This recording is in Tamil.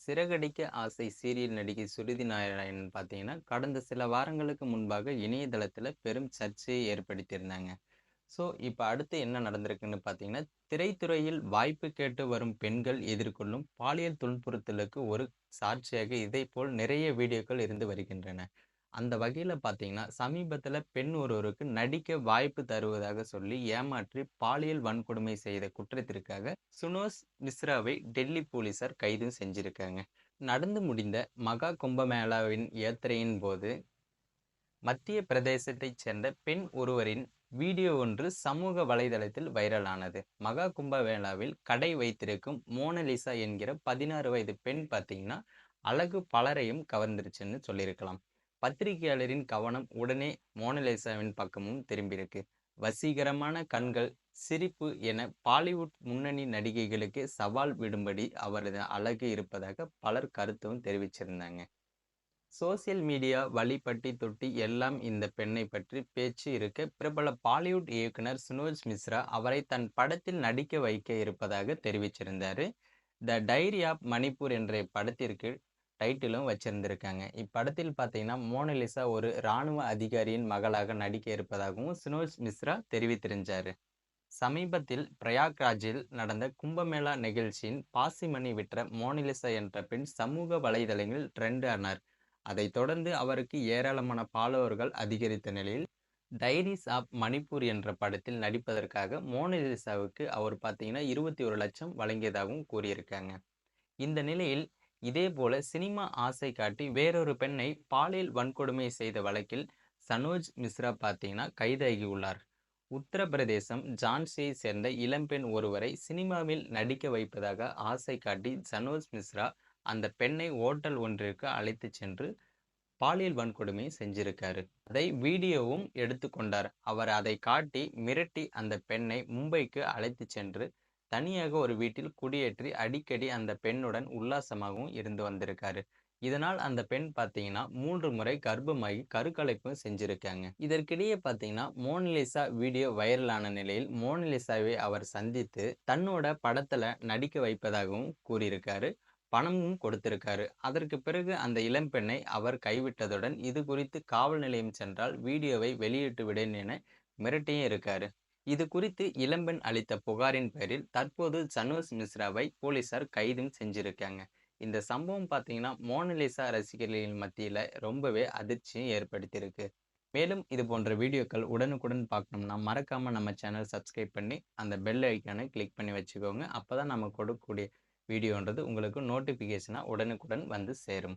சிறகடிக்க ஆசை சீரியல் நடிகை சுருதி நாராயணன் பார்த்தீங்கன்னா, கடந்த சில வாரங்களுக்கு முன்பாக இணையதளத்தில பெரும் சர்ச்சையை ஏற்படுத்தியிருந்தாங்க. ஸோ, இப்ப அடுத்து என்ன நடந்திருக்குன்னு பார்த்தீங்கன்னா, திரைத்துறையில் வாய்ப்பு கேட்டு வரும் பெண்கள் எதிர்கொள்ளும் பாலியல் துன்புறுத்தலுக்கு ஒரு சாட்சியாக இதைப்போல் நிறைய வீடியோக்கள் இருந்து வருகின்றன. அந்த வகையில பார்த்தீங்கன்னா, சமீபத்தில பெண் ஒருவருக்கு நடிக்க வாய்ப்பு தருவதாக சொல்லி ஏமாற்றி பாலியல் வன்கொடுமை செய்த குற்றத்திற்காக சுனோஸ் மிஸ்ராவை டெல்லி போலீசார் கைது செஞ்சிருக்காங்க. நடந்து முடிந்த மகா கும்பமேளாவின் யாத்திரையின் போது மத்திய பிரதேசத்தைச் சேர்ந்த பெண் ஒருவரின் வீடியோ ஒன்று சமூக வலைதளத்தில் வைரலானது. மகா கும்பமேளாவில் கடை வைத்திருக்கும் மோனலிசா என்கிற 16 வயது பெண் பார்த்தீங்கன்னா, அழகு பலரையும் கவர்ந்துருச்சுன்னு சொல்லியிருக்கலாம். பத்திரிகையாளரின் கவனம் உடனே மோனலிசாவின் பக்கமும் திரும்பியிருக்கு. வசீகரமான கண்கள், சிரிப்பு என பாலிவுட் முன்னணி நடிகைகளுக்கே சவால் விடும்படி அவரது அழகு இருப்பதாக பலர் கருத்தும் தெரிவிச்சிருந்தாங்க. சோசியல் மீடியா வழிபட்டி தொட்டி எல்லாம் இந்த பெண்ணை பற்றி பேச்சு இருக்க, பிரபல பாலிவுட் இயக்குனர் சுனோஜ் மிஸ்ரா அவரை தன் படத்தில் நடிக்க வைக்க இருப்பதாக தெரிவிச்சிருந்தாரு. த டைரி ஆப் மணிப்பூர் என்ற படத்திற்கு டைட்டிலும் வச்சிருந்திருக்காங்க. இப்படத்தில் பார்த்தீங்கன்னா, மோனலிசா ஒரு இராணுவ அதிகாரியின் மகளாக நடிக்க இருப்பதாகவும் சுனோஜ் மிஸ்ரா தெரிவித்திருந்தாரு. சமீபத்தில் பிரயாக்ராஜில் நடந்த கும்பமேளா நிகழ்ச்சியின் பாசிமணி விற்ற மோனலிசா என்ற பெண் சமூக வலைதளங்களில் ட்ரெண்ட் ஆனார். அதைத் தொடர்ந்து அவருக்கு ஏராளமான ஃபாலோவர்கள் அதிகரித்த நிலையில், டைரிஸ் ஆப் மணிப்பூர் என்ற படத்தில் நடிப்பதற்காக மோனலிசாவுக்கு அவர் பார்த்தீங்கன்னா 21,00,000 வழங்கியதாகவும் கூறியிருக்காங்க. இந்த நிலையில் இதேபோல சினிமா ஆசை காட்டி வேறொரு பெண்ணை பாலியல் வன்கொடுமை செய்த வழக்கில் சனோஜ் மிஸ்ரா பார்த்தீங்கன்னா கைதாகியுள்ளார். உத்தரப்பிரதேசம் ஜான்சியை சேர்ந்த இளம்பெண் ஒருவரை சினிமாவில் நடிக்க வைப்பதாக ஆசை காட்டி சனோஜ் மிஸ்ரா அந்த பெண்ணை ஓட்டல் ஒன்றிற்கு அழைத்துச் சென்று பாலியல் வன்கொடுமை செஞ்சிருக்காரு. அதை வீடியோவும் எடுத்துக்கொண்டார். அவர் அதை காட்டி மிரட்டி அந்த பெண்ணை மும்பைக்கு அழைத்துச் சென்று தனியாக ஒரு வீட்டில் குடியேற்றி அடிக்கடி அந்த பெண்ணுடன் உல்லாசமாகவும் இருந்து வந்திருக்காரு. இதனால் அந்த பெண் பார்த்தீங்கன்னா 3 முறை கர்ப்பமாகி கருக்கலைப்பு செஞ்சிருக்காங்க. இதற்கிடையே பார்த்தீங்கன்னா, மோனலிசா வீடியோ வைரலான நிலையில் மோனலிசாவை அவர் சந்தித்து தன்னோட படத்துல நடிக்க வைப்பதாகவும் கூறியிருக்காரு. பணமும் கொடுத்திருக்காரு. அதற்கு பிறகு அந்த இளம்பெண்ணை அவர் கைவிட்டதுடன் இது குறித்து காவல் நிலையம் சென்றால் வீடியோவை வெளியிட்டு விடேன் என மிரட்டியும் இருக்காரு. இது குறித்து இளம்பெண் அளித்த புகாரின் பேரில் தற்போது சனோஜ் மிஸ்ராவை போலீசார் கைதும் செஞ்சிருக்காங்க. இந்த சம்பவம் பார்த்தீங்கன்னா, மோனலிசா ரசிகர்களின் மத்தியில ரொம்பவே அதிர்ச்சியும் ஏற்படுத்தியிருக்கு. மேலும் இது போன்ற வீடியோக்கள் உடனுக்குடன் பார்க்கணும்னா மறக்காம நம்ம சேனல் சப்ஸ்கிரைப் பண்ணி அந்த பெல் ஐக்கானை கிளிக் பண்ணி வச்சுக்கோங்க. அப்பதான் நம்ம கொடுக்கக்கூடிய வீடியோன்றது உங்களுக்கு நோட்டிஃபிகேஷனா உடனுக்குடன் வந்து சேரும்.